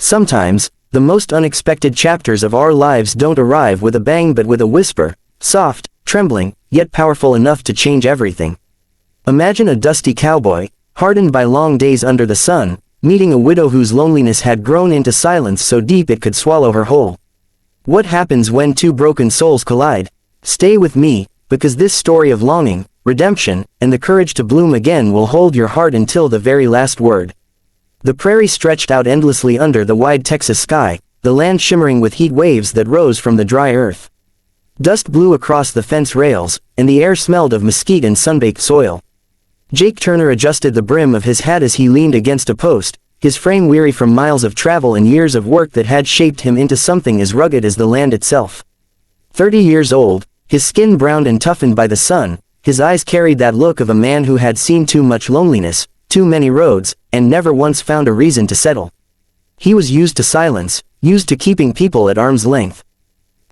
Sometimes, the most unexpected chapters of our lives don't arrive with a bang but with a whisper, soft, trembling, yet powerful enough to change everything. Imagine a dusty cowboy, hardened by long days under the sun, meeting a widow whose loneliness had grown into silence so deep it could swallow her whole. What happens when two broken souls collide? Stay with me, because this story of longing, redemption, and the courage to bloom again will hold your heart until the very last word. The prairie stretched out endlessly under the wide Texas sky, the land shimmering with heat waves that rose from the dry earth. Dust blew across the fence rails, and the air smelled of mesquite and sunbaked soil. Jake Turner adjusted the brim of his hat as he leaned against a post, his frame weary from miles of travel and years of work that had shaped him into something as rugged as the land itself. 30 years old, his skin browned and toughened by the sun, his eyes carried that look of a man who had seen too much loneliness, too many roads, and never once found a reason to settle. He was used to silence, used to keeping people at arm's length.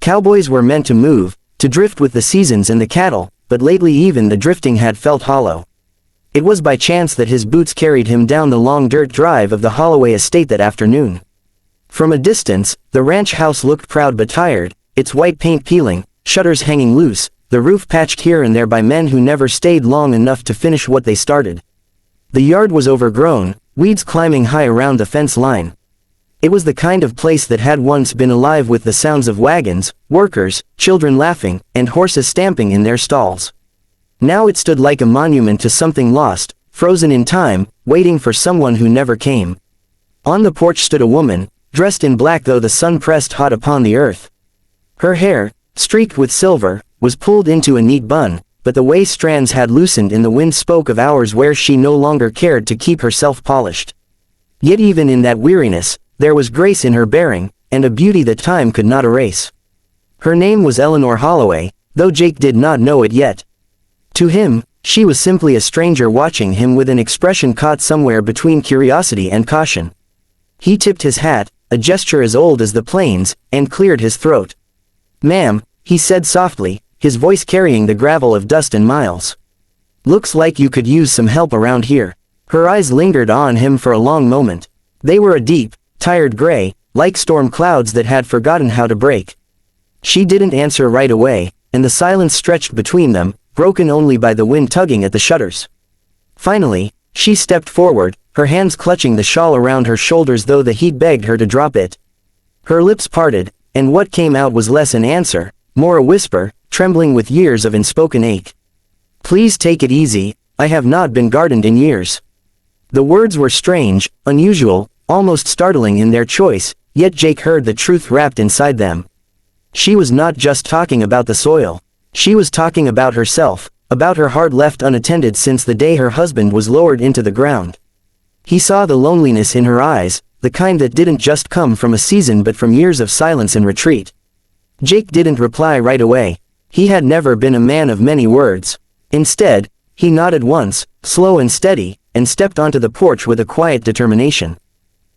Cowboys were meant to move, to drift with the seasons and the cattle, but lately even the drifting had felt hollow. It was by chance that his boots carried him down the long dirt drive of the Holloway estate that afternoon. From a distance, the ranch house looked proud but tired, its white paint peeling, shutters hanging loose, the roof patched here and there by men who never stayed long enough to finish what they started. The yard was overgrown, weeds climbing high around the fence line. It was the kind of place that had once been alive with the sounds of wagons, workers, children laughing, and horses stamping in their stalls. Now it stood like a monument to something lost, frozen in time, waiting for someone who never came. On the porch stood a woman, dressed in black though the sun pressed hot upon the earth. Her hair, streaked with silver, was pulled into a neat bun, but the way strands had loosened in the wind spoke of hours where she no longer cared to keep herself polished. Yet even in that weariness, there was grace in her bearing, and a beauty that time could not erase. Her name was Eleanor Holloway, though Jake did not know it yet. To him, she was simply a stranger watching him with an expression caught somewhere between curiosity and caution. He tipped his hat, a gesture as old as the plains, and cleared his throat. "Ma'am," he said softly, his voice carrying the gravel of dust and miles. "Looks like you could use some help around here." Her eyes lingered on him for a long moment. They were a deep, tired gray, like storm clouds that had forgotten how to break. She didn't answer right away, and the silence stretched between them, broken only by the wind tugging at the shutters. Finally, she stepped forward, her hands clutching the shawl around her shoulders though the heat begged her to drop it. Her lips parted, and what came out was less an answer, more a whisper, trembling with years of unspoken ache. "Please take it easy, I have not been gardened in years." The words were strange, unusual, almost startling in their choice, yet Jake heard the truth wrapped inside them. She was not just talking about the soil. She was talking about herself, about her heart left unattended since the day her husband was lowered into the ground. He saw the loneliness in her eyes, the kind that didn't just come from a season but from years of silence and retreat. Jake didn't reply right away. He had never been a man of many words. Instead, he nodded once, slow and steady, and stepped onto the porch with a quiet determination.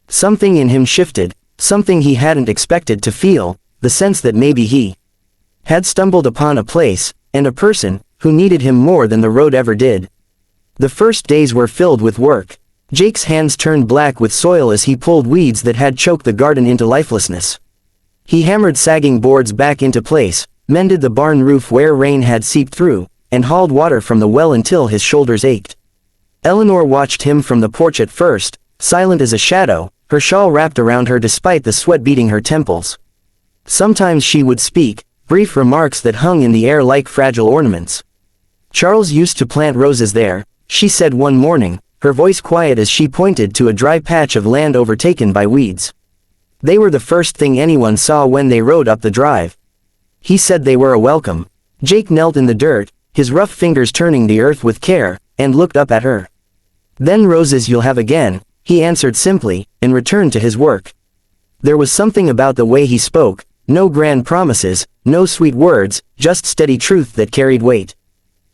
Something in him shifted, something he hadn't expected to feel, the sense that maybe he had stumbled upon a place, and a person, who needed him more than the road ever did. The first days were filled with work. Jake's hands turned black with soil as he pulled weeds that had choked the garden into lifelessness. He hammered sagging boards back into place, mended the barn roof where rain had seeped through, and hauled water from the well until his shoulders ached. Eleanor watched him from the porch at first, silent as a shadow, her shawl wrapped around her despite the sweat beating her temples. Sometimes she would speak, brief remarks that hung in the air like fragile ornaments. "Charles used to plant roses there," she said one morning, her voice quiet as she pointed to a dry patch of land overtaken by weeds. "They were the first thing anyone saw when they rode up the drive. He said they were a welcome." Jake knelt in the dirt, his rough fingers turning the earth with care, and looked up at her. "Then roses you'll have again," he answered simply, and returned to his work. There was something about the way he spoke, no grand promises, no sweet words, just steady truth that carried weight.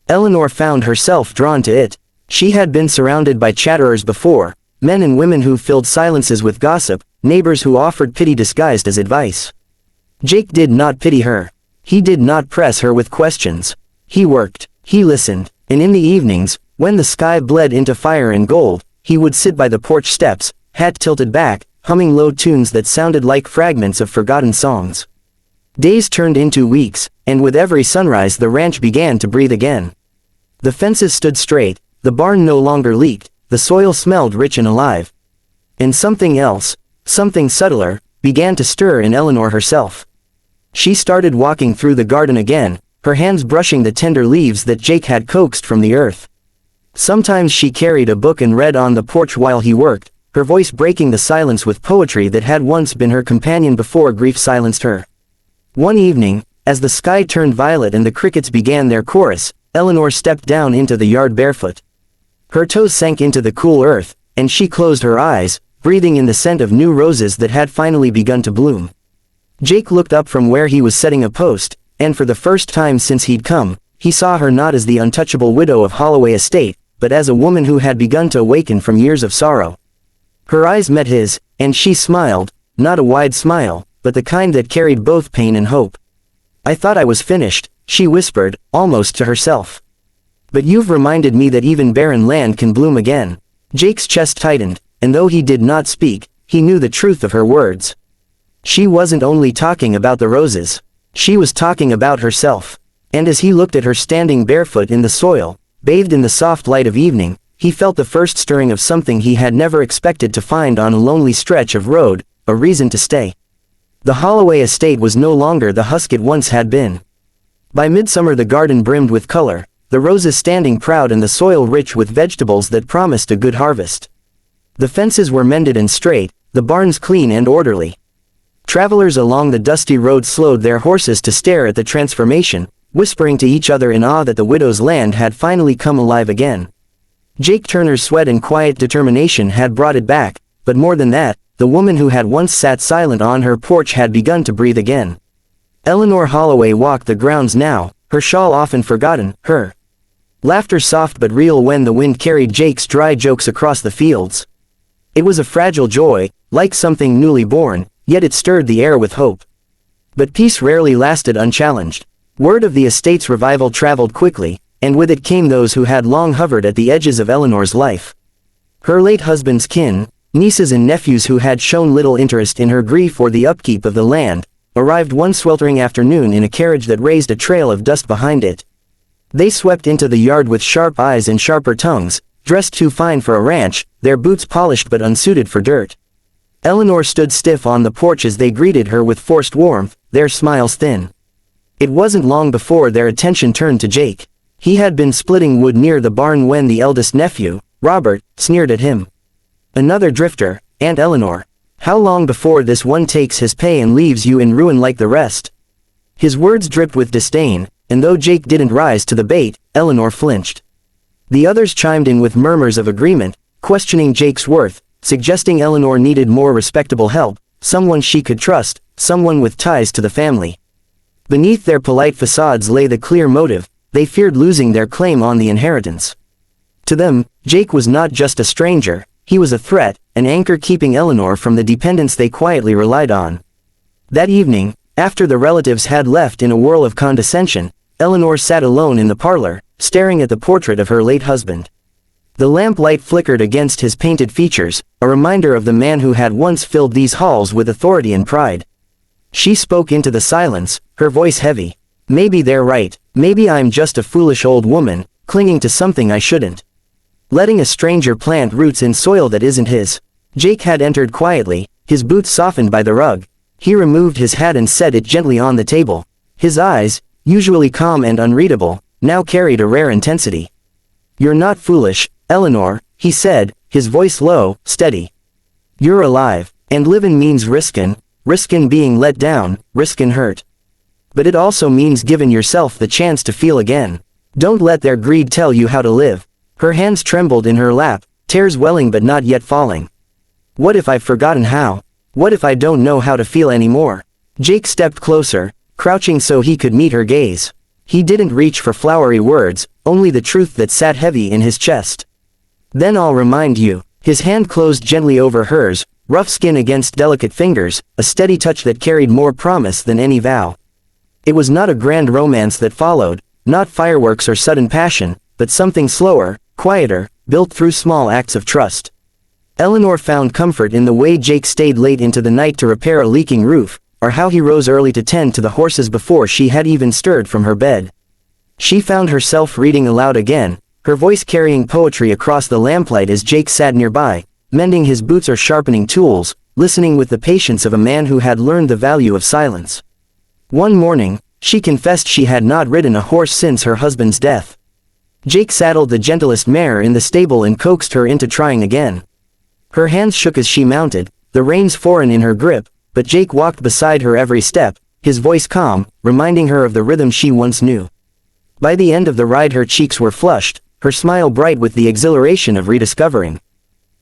Eleanor found herself drawn to it. She had been surrounded by chatterers before, men and women who filled silences with gossip, neighbors who offered pity disguised as advice. Jake did not pity her. He did not press her with questions. He worked, he listened, and in the evenings, when the sky bled into fire and gold, he would sit by the porch steps, hat tilted back, humming low tunes that sounded like fragments of forgotten songs. Days turned into weeks, and with every sunrise the ranch began to breathe again. The fences stood straight, the barn no longer leaked, the soil smelled rich and alive. And something else, something subtler, began to stir in Eleanor herself. She started walking through the garden again, her hands brushing the tender leaves that Jake had coaxed from the earth. Sometimes she carried a book and read on the porch while he worked, her voice breaking the silence with poetry that had once been her companion before grief silenced her. One evening, as the sky turned violet and the crickets began their chorus, Eleanor stepped down into the yard barefoot. Her toes sank into the cool earth, and she closed her eyes, breathing in the scent of new roses that had finally begun to bloom. Jake looked up from where he was setting a post, and for the first time since he'd come, he saw her not as the untouchable widow of Holloway Estate, but as a woman who had begun to awaken from years of sorrow. Her eyes met his, and she smiled, not a wide smile, but the kind that carried both pain and hope. "I thought I was finished," she whispered, almost to herself. "But you've reminded me that even barren land can bloom again." Jake's chest tightened, and though he did not speak, he knew the truth of her words. She wasn't only talking about the roses. She was talking about herself. And as he looked at her standing barefoot in the soil, bathed in the soft light of evening, he felt the first stirring of something he had never expected to find on a lonely stretch of road, a reason to stay. The Holloway Estate was no longer the husk it once had been. By midsummer the garden brimmed with color, the roses standing proud and the soil rich with vegetables that promised a good harvest. The fences were mended and straight, the barns clean and orderly. Travelers along the dusty road slowed their horses to stare at the transformation, whispering to each other in awe that the widow's land had finally come alive again. Jake Turner's sweat and quiet determination had brought it back, but more than that, the woman who had once sat silent on her porch had begun to breathe again. Eleanor Holloway walked the grounds now, her shawl often forgotten, her laughter soft but real when the wind carried Jake's dry jokes across the fields. It was a fragile joy, like something newly born, yet it stirred the air with hope. But peace rarely lasted unchallenged. Word of the estate's revival traveled quickly, and with it came those who had long hovered at the edges of Eleanor's life. Her late husband's kin, nieces and nephews who had shown little interest in her grief or the upkeep of the land, arrived one sweltering afternoon in a carriage that raised a trail of dust behind it. They swept into the yard with sharp eyes and sharper tongues, dressed too fine for a ranch, their boots polished but unsuited for dirt. Eleanor stood stiff on the porch as they greeted her with forced warmth, their smiles thin. It wasn't long before their attention turned to Jake. He had been splitting wood near the barn when the eldest nephew, Robert, sneered at him. "Another drifter, Aunt Eleanor. How long before this one takes his pay and leaves you in ruin like the rest?" His words dripped with disdain, and though Jake didn't rise to the bait, Eleanor flinched. The others chimed in with murmurs of agreement, questioning Jake's worth, suggesting Eleanor needed more respectable help, someone she could trust, someone with ties to the family. Beneath their polite facades lay the clear motive: they feared losing their claim on the inheritance. To them, Jake was not just a stranger, he was a threat, an anchor keeping Eleanor from the dependence they quietly relied on. That evening, after the relatives had left in a whirl of condescension, Eleanor sat alone in the parlor, staring at the portrait of her late husband. The lamplight flickered against his painted features, a reminder of the man who had once filled these halls with authority and pride. She spoke into the silence, her voice heavy. "Maybe they're right, maybe I'm just a foolish old woman, clinging to something I shouldn't. Letting a stranger plant roots in soil that isn't his." Jake had entered quietly, his boots softened by the rug. He removed his hat and set it gently on the table. His eyes, usually calm and unreadable, now carried a rare intensity. "You're not foolish, Eleanor," he said, his voice low, steady. "You're alive, and livin' means riskin' being let down, riskin' hurt. But it also means giving yourself the chance to feel again. Don't let their greed tell you how to live." Her hands trembled in her lap, tears welling but not yet falling. "What if I've forgotten how? What if I don't know how to feel anymore?" Jake stepped closer, crouching so he could meet her gaze. He didn't reach for flowery words, only the truth that sat heavy in his chest. "Then I'll remind you." His hand closed gently over hers, rough skin against delicate fingers, a steady touch that carried more promise than any vow. It was not a grand romance that followed, not fireworks or sudden passion, but something slower, quieter, built through small acts of trust. Eleanor found comfort in the way Jake stayed late into the night to repair a leaking roof, or how he rose early to tend to the horses before she had even stirred from her bed. She found herself reading aloud again, her voice carrying poetry across the lamplight as Jake sat nearby, mending his boots or sharpening tools, listening with the patience of a man who had learned the value of silence. One morning, she confessed she had not ridden a horse since her husband's death. Jake saddled the gentlest mare in the stable and coaxed her into trying again. Her hands shook as she mounted, the reins foreign in her grip, but Jake walked beside her every step, his voice calm, reminding her of the rhythm she once knew. By the end of the ride her cheeks were flushed, her smile bright with the exhilaration of rediscovering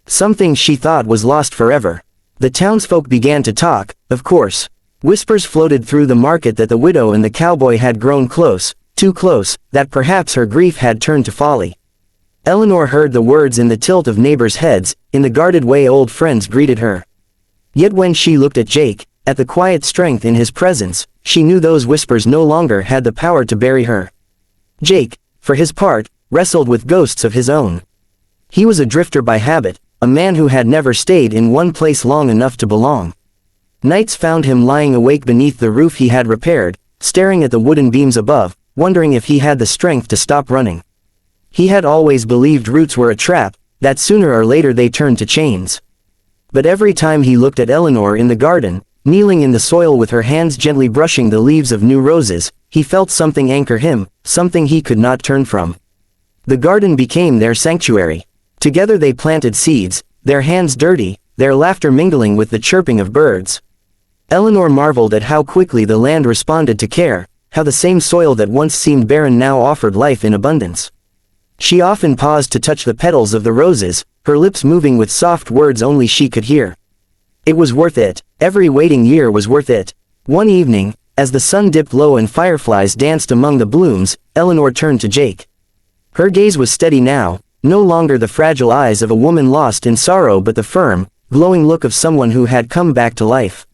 something she thought was lost forever. The townsfolk began to talk, of course. Whispers floated through the market that the widow and the cowboy had grown close, too close, that perhaps her grief had turned to folly. Eleanor heard the words in the tilt of neighbors' heads, in the guarded way old friends greeted her. Yet when she looked at Jake, at the quiet strength in his presence, she knew those whispers no longer had the power to bury her. Jake, for his part, wrestled with ghosts of his own. He was a drifter by habit, a man who had never stayed in one place long enough to belong. Nights found him lying awake beneath the roof he had repaired, staring at the wooden beams above, wondering if he had the strength to stop running. He had always believed roots were a trap, that sooner or later they turned to chains. But every time he looked at Eleanor in the garden, kneeling in the soil with her hands gently brushing the leaves of new roses, he felt something anchor him, something he could not turn from. The garden became their sanctuary. Together they planted seeds, their hands dirty, their laughter mingling with the chirping of birds. Eleanor marveled at how quickly the land responded to care, how the same soil that once seemed barren now offered life in abundance. She often paused to touch the petals of the roses, her lips moving with soft words only she could hear. It was worth it, every waiting year was worth it. One evening, as the sun dipped low and fireflies danced among the blooms, Eleanor turned to Jake. Her gaze was steady now, no longer the fragile eyes of a woman lost in sorrow but the firm, glowing look of someone who had come back to life.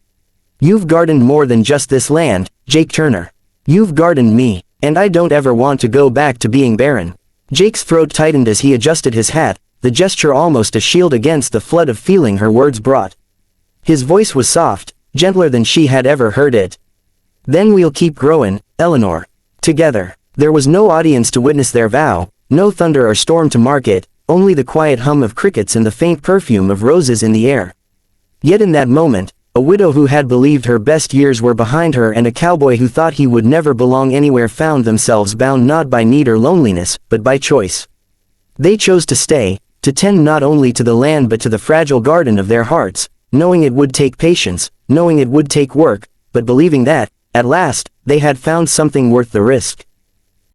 You've gardened more than just this land, Jake Turner. You've gardened me, and I don't ever want to go back to being barren. Jake's throat tightened as he adjusted his hat, the gesture almost a shield against the flood of feeling her words brought. His voice was soft, gentler than she had ever heard it. Then we'll keep growing, Eleanor. Together. There was no audience to witness their vow, no thunder or storm to mark it, only the quiet hum of crickets and the faint perfume of roses in the air. Yet in that moment, a widow who had believed her best years were behind her and a cowboy who thought he would never belong anywhere found themselves bound not by need or loneliness, but by choice. They chose to stay, to tend not only to the land but to the fragile garden of their hearts, knowing it would take patience, knowing it would take work, but believing that, at last, they had found something worth the risk.